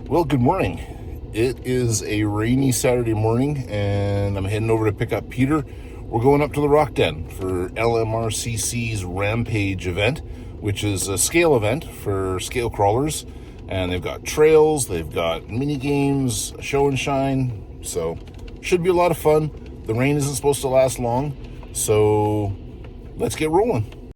Well, good morning. It is a rainy Saturday morning, and I'm heading over to pick up Peter. We're going up to the Rock Den for LMRCC's Rampage event, which is a scale event for scale crawlers. And they've got trails, they've got mini games, show and shine. So, should be a lot of fun. The rain isn't supposed to last long, so let's get rolling.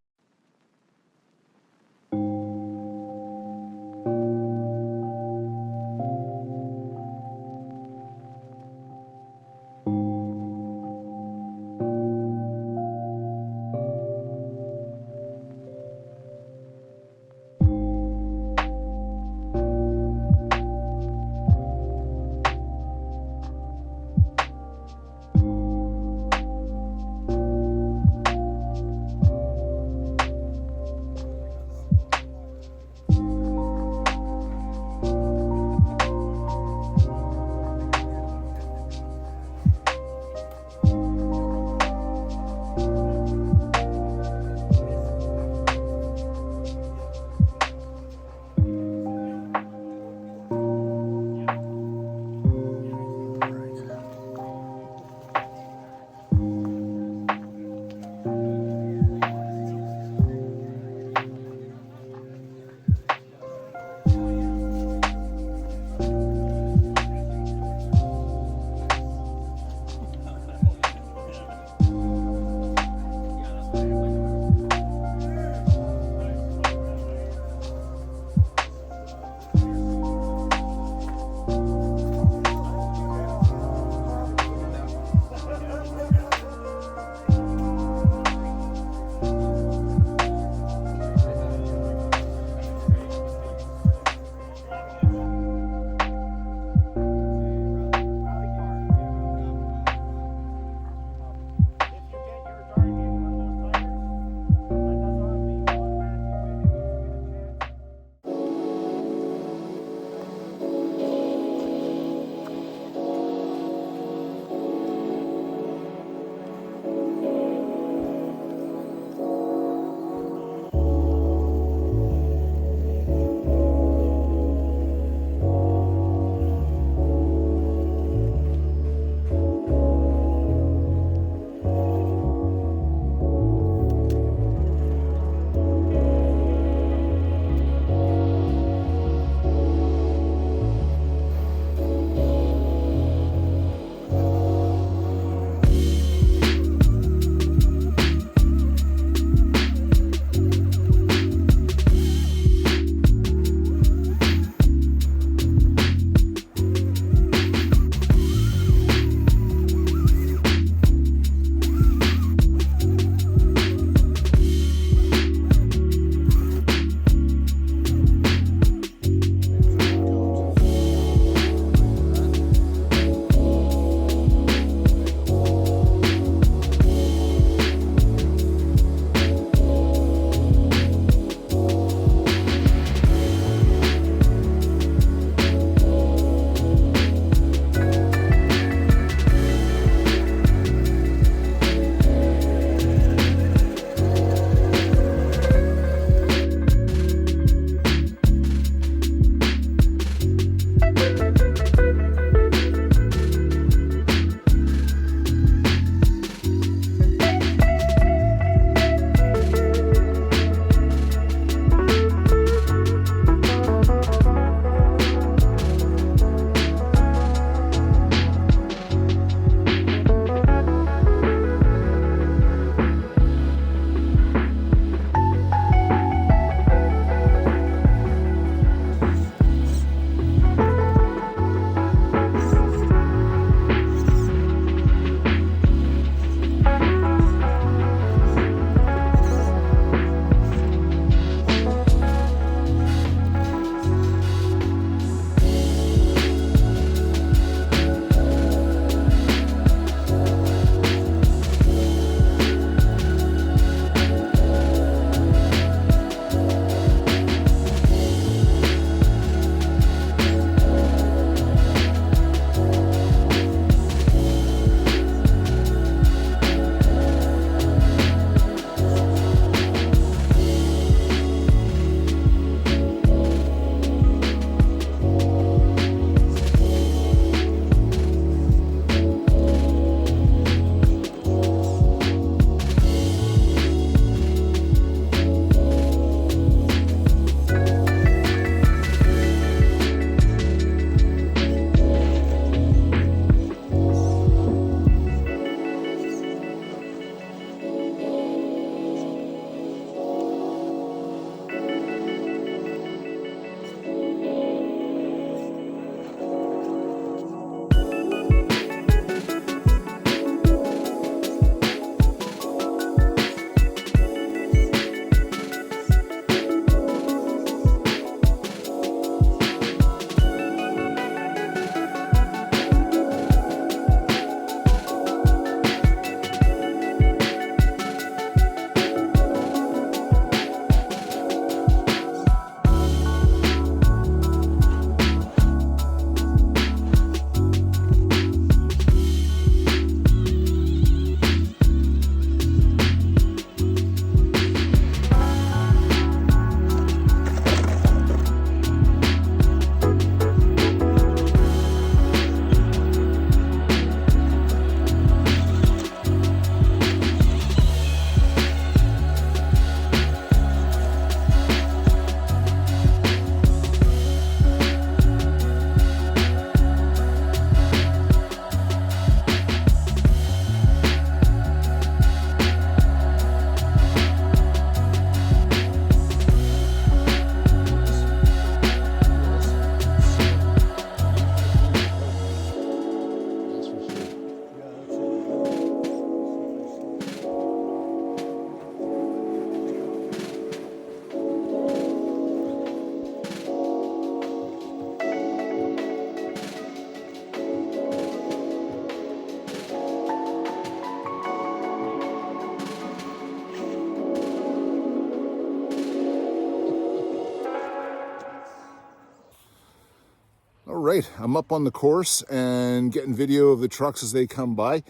right, I'm up on the course and getting video of the trucks as they come by.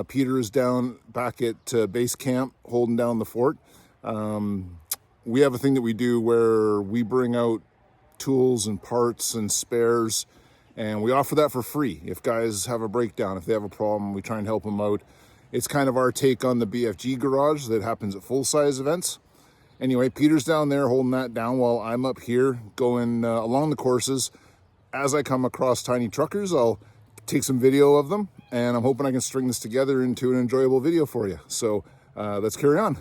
Peter is down back at base camp holding down the fort. We have a thing that we do where we bring out tools and parts and spares, and we offer that for free. If guys have a breakdown, if they have a problem, we try and help them out. It's kind of our take on the BFG garage that happens at full-size events. Anyway, Peter's down there holding that down while I'm up here going along the courses. As I come across tiny truckers, I'll take some video of them, and I'm hoping I can string this together into an enjoyable video for you. So let's carry on.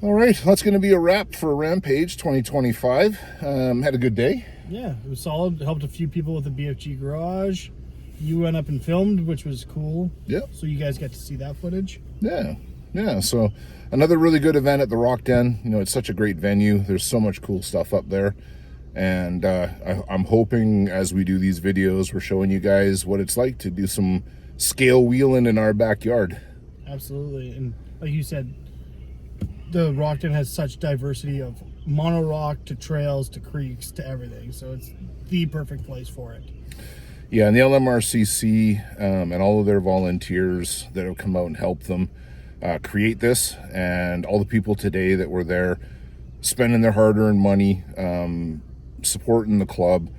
All right, that's going to be a wrap for Rampage 2025. Had a good day. Yeah, it was solid. It helped a few people with the BFG garage. You went up and filmed, which was cool. Yeah. So you guys get to see that footage. Yeah. So another really good event at the Rock Den. You know, it's such a great venue. There's so much cool stuff up there. And I'm hoping as we do these videos, we're showing you guys what it's like to do some scale wheeling in our backyard. Absolutely. And like you said, the Rock Den has such diversity of mono rock to trails to creeks to everything. So it's the perfect place for it. Yeah, and the LMRCC and all of their volunteers that have come out and helped them create this, and all the people today that were there spending their hard-earned money, supporting the club.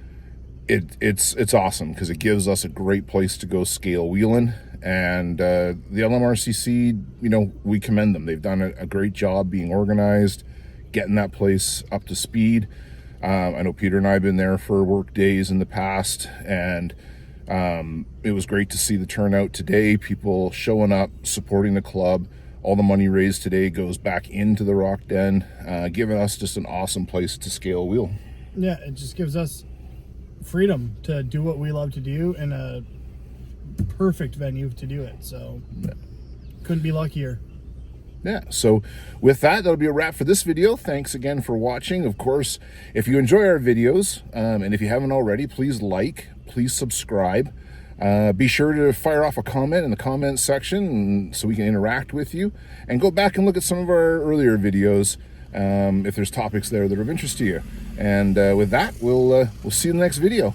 It's awesome because it gives us a great place to go scale wheeling. And the LMRCC, you know, we commend them. They've done a great job being organized, getting that place up to speed. I know Peter and I have been there for work days in the past, and it was great to see the turnout today, people showing up, supporting the club, All the money raised today goes back into the rock den, giving us just an awesome place to scale a wheel. Yeah, it just gives us freedom to do what we love to do in a perfect venue to do it. So couldn't be luckier. Yeah, so with that, that'll be a wrap for this video. Thanks again for watching. Of course, if you enjoy our videos, and if you haven't already, please like, please subscribe. Be sure to fire off a comment in the comments section so we can interact with you. And go back and look at some of our earlier videos if there's topics there that are of interest to you. And with that, we'll see you in the next video.